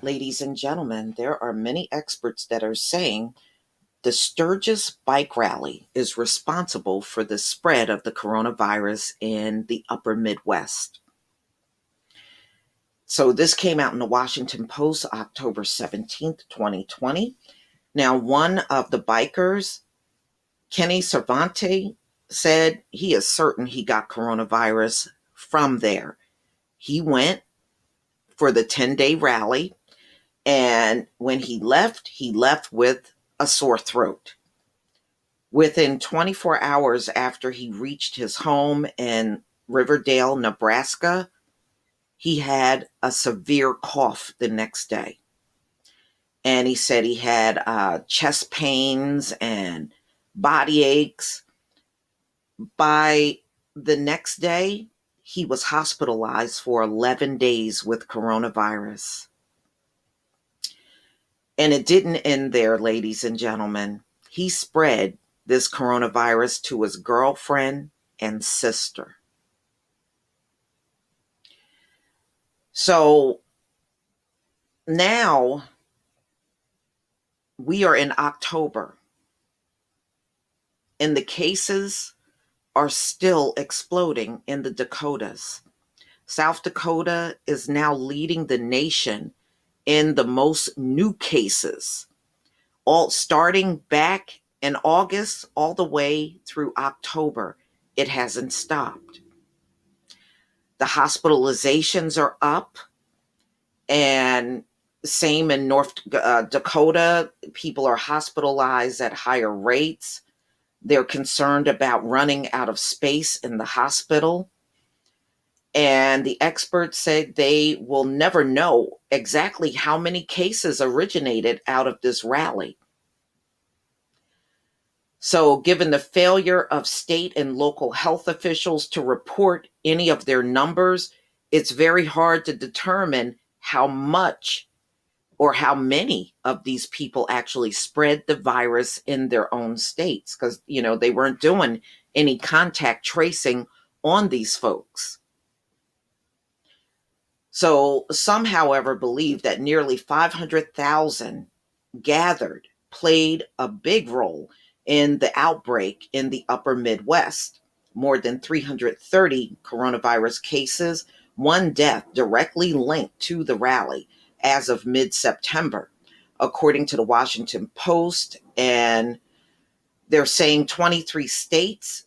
Ladies and gentlemen, there are many experts that are saying the Sturgis bike rally is responsible for the spread of the coronavirus in the upper Midwest. So this came out in the Washington Post October 17th, 2020. Now, one of the bikers, Kenny Cervante, said he is certain he got coronavirus from there. He went for the 10-day rally. And when he left with a sore throat. Within 24 hours after he reached his home in Riverdale, Nebraska, he had a severe cough the next day. And he said he had chest pains and body aches. By the next day, he was hospitalized for 11 days with coronavirus. And it didn't end there, ladies and gentlemen. He spread this coronavirus to his girlfriend and sister. So now we are in October, and the cases are still exploding in the Dakotas. South Dakota is now leading the nation in the most new cases, all starting back in August all the way through October. It hasn't stopped. The hospitalizations are up, and same in North Dakota. People are hospitalized at higher rates. They're concerned about running out of space in the hospital. And the experts said they will never know exactly how many cases originated out of this rally. So, given the failure of state and local health officials to report any of their numbers, it's very hard to determine how much or how many of these people actually spread the virus in their own states, because, they weren't doing any contact tracing on these folks. So, some, however, believe that nearly 500,000 gathered played a big role in the outbreak in the upper Midwest. More than 330 coronavirus cases, one death directly linked to the rally as of mid September, according to the Washington Post. And they're saying 23 states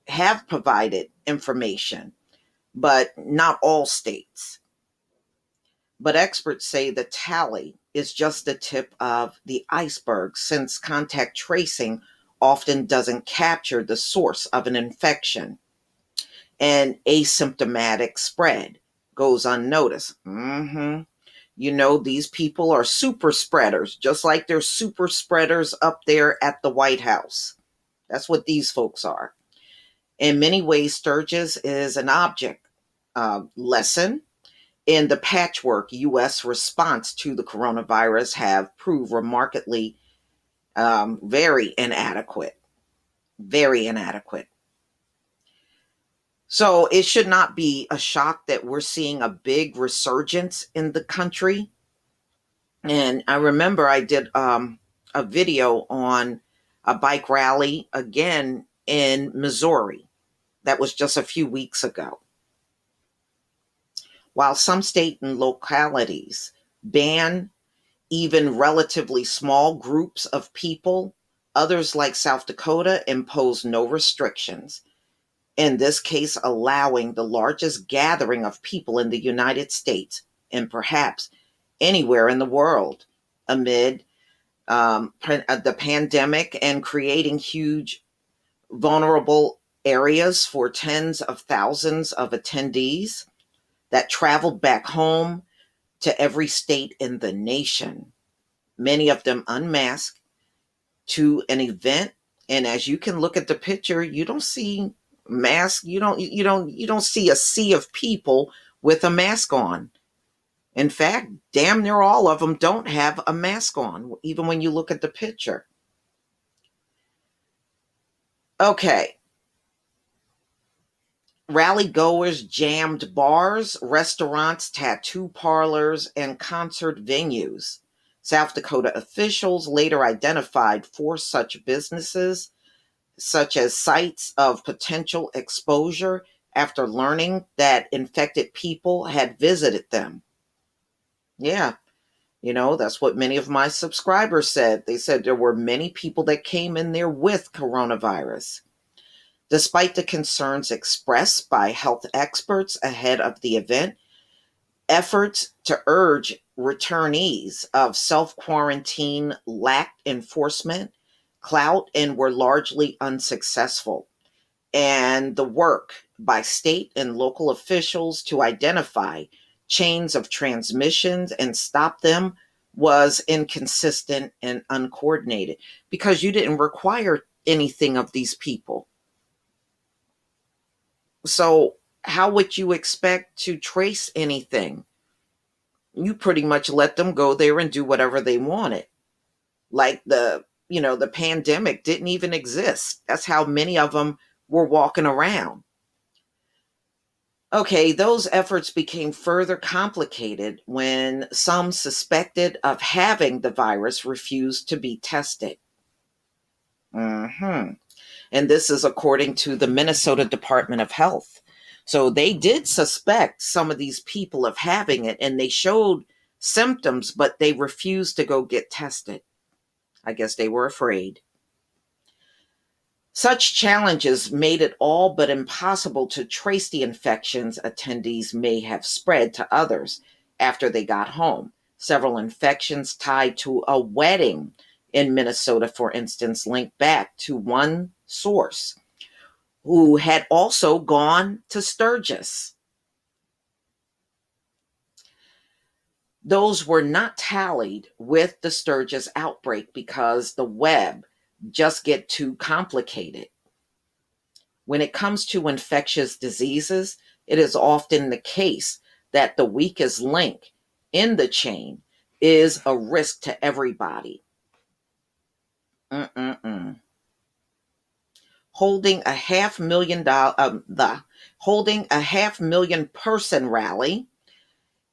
have provided information, but not all states. But experts say the tally is just the tip of the iceberg, since contact tracing often doesn't capture the source of an infection, and asymptomatic spread goes unnoticed. These people are super spreaders, just like they're super spreaders up there at the White House. That's what these folks are. In many ways, Sturgis is an object lesson in the patchwork U.S. response to the coronavirus have proved remarkably very inadequate. Very inadequate. So it should not be a shock that we're seeing a big resurgence in the country. And I remember I did a video on a bike rally again in Missouri. That was just a few weeks ago. While some state and localities ban even relatively small groups of people, others like South Dakota impose no restrictions, in this case allowing the largest gathering of people in the United States and perhaps anywhere in the world amid the pandemic, and creating huge vulnerable areas for tens of thousands of attendees that traveled back home to every state in the nation, many of them unmasked, to an event. And as you can look at the picture, you don't see mask, you don't see a sea of people with a mask on. In fact, damn near all of them don't have a mask on, even when you look at the picture. Okay, Rally goers jammed bars, restaurants, tattoo parlors, and concert venues. South Dakota officials later identified four such businesses, such as sites of potential exposure, after learning that infected people had visited them. Yeah, that's what many of my subscribers said. They said there were many people that came in there with coronavirus. Despite the concerns expressed by health experts ahead of the event, efforts to urge returnees of self quarantine lacked enforcement clout and were largely unsuccessful. And the work by state and local officials to identify chains of transmissions and stop them was inconsistent and uncoordinated because you didn't require anything of these people. So, how would you expect to trace anything? You pretty much let them go there and do whatever they wanted. Like the pandemic didn't even exist. That's how many of them were walking around. Okay, those efforts became further complicated when some suspected of having the virus refused to be tested. Hmm. And this is according to the Minnesota Department of Health. So they did suspect some of these people of having it and they showed symptoms, but they refused to go get tested. I guess they were afraid. Such challenges made it all but impossible to trace the infections attendees may have spread to others after they got home. Several infections tied to a wedding in Minnesota, for instance, linked back to one source who had also gone to Sturgis. Those were not tallied with the Sturgis outbreak because the web just get too complicated. When it comes to infectious diseases, it is often the case that the weakest link in the chain is a risk to everybody. Mm-mm-mm. Holding a holding a half million person rally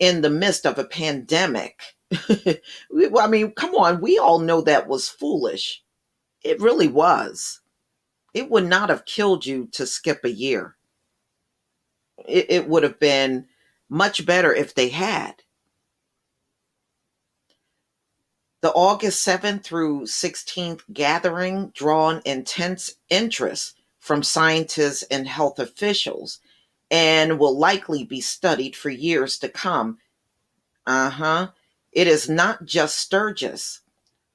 in the midst of a pandemic. I mean, come on, we all know that was foolish. It really was. It would not have killed you to skip a year. It would have been much better if they had. The August 7th through 16th gathering drawn intense interest from scientists and health officials and will likely be studied for years to come. Uh-huh. It is not just Sturgis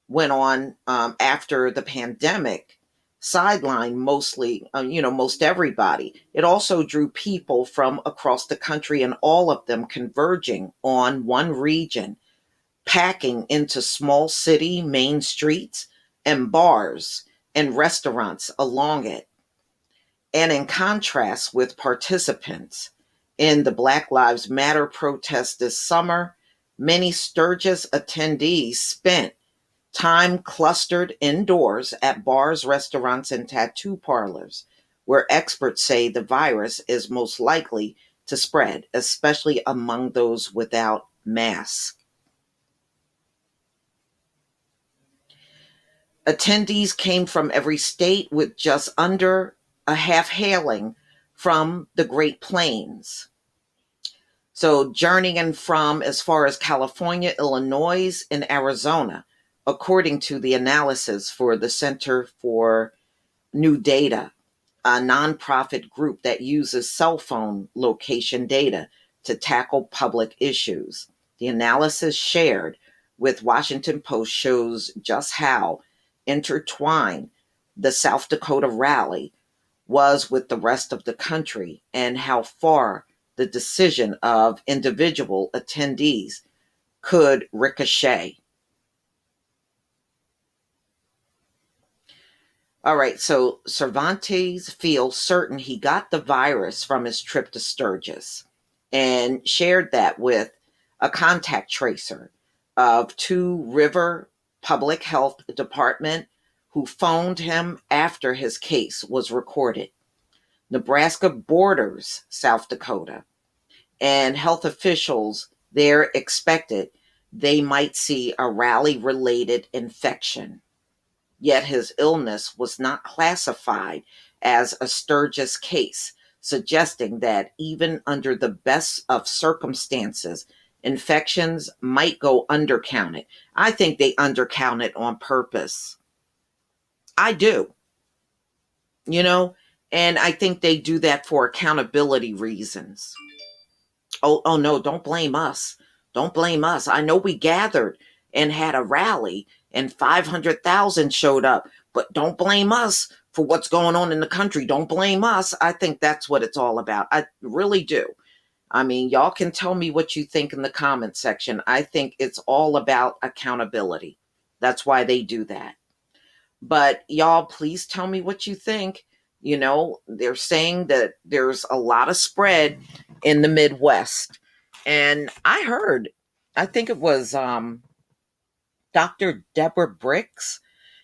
went on after the pandemic sidelined most everybody. It also drew people from across the country and all of them converging on one region, packing into small city main streets and bars and restaurants along it. And in contrast with participants in the Black Lives Matter protest this summer, many Sturgis attendees spent time clustered indoors at bars, restaurants, and tattoo parlors, where experts say the virus is most likely to spread, especially among those without masks. Attendees came from every state with just under a half hailing from the Great Plains. So, journeying from as far as California, Illinois, and Arizona, according to the analysis for the Center for New Data, a nonprofit group that uses cell phone location data to tackle public issues. The analysis shared with Washington Post shows just how intertwined the South Dakota rally was with the rest of the country and how far the decision of individual attendees could ricochet. All right, so Cervantes feels certain he got the virus from his trip to Sturgis and shared that with a contact tracer of Two River Public Health Department who phoned him after his case was recorded. Nebraska borders South Dakota, and health officials there expected they might see a rally related infection. Yet his illness was not classified as a Sturgis case, suggesting that even under the best of circumstances, infections might go undercounted. I think they undercounted on purpose. I do, you know, and I think they do that for accountability reasons. Oh no, don't blame us. Don't blame us. I know we gathered and had a rally and 500,000 showed up, but don't blame us for what's going on in the country. Don't blame us. I think that's what it's all about. I really do. I mean, y'all can tell me what you think in the comment section. I think it's all about accountability. That's why they do that. But y'all, please tell me what you think. You know, they're saying that there's a lot of spread in the Midwest. And I heard, I think it was Dr. Deborah Bricks.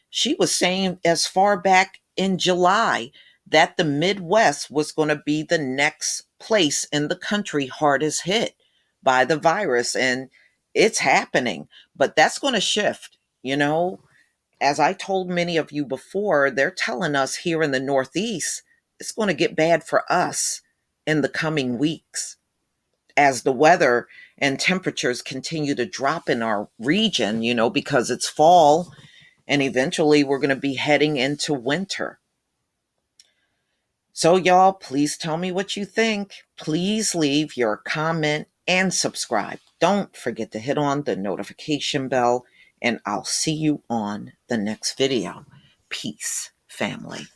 She was saying as far back in July that the Midwest was going to be the next place in the country hardest hit by the virus. And it's happening, but that's going to shift, you know. As I told many of you before, they're telling us here in the Northeast, it's going to get bad for us in the coming weeks as the weather and temperatures continue to drop in our region, you know, because it's fall and eventually we're going to be heading into winter. So, y'all, please tell me what you think. Please leave your comment and subscribe. Don't forget to hit on the notification bell, and I'll see you on the next video. Peace, family.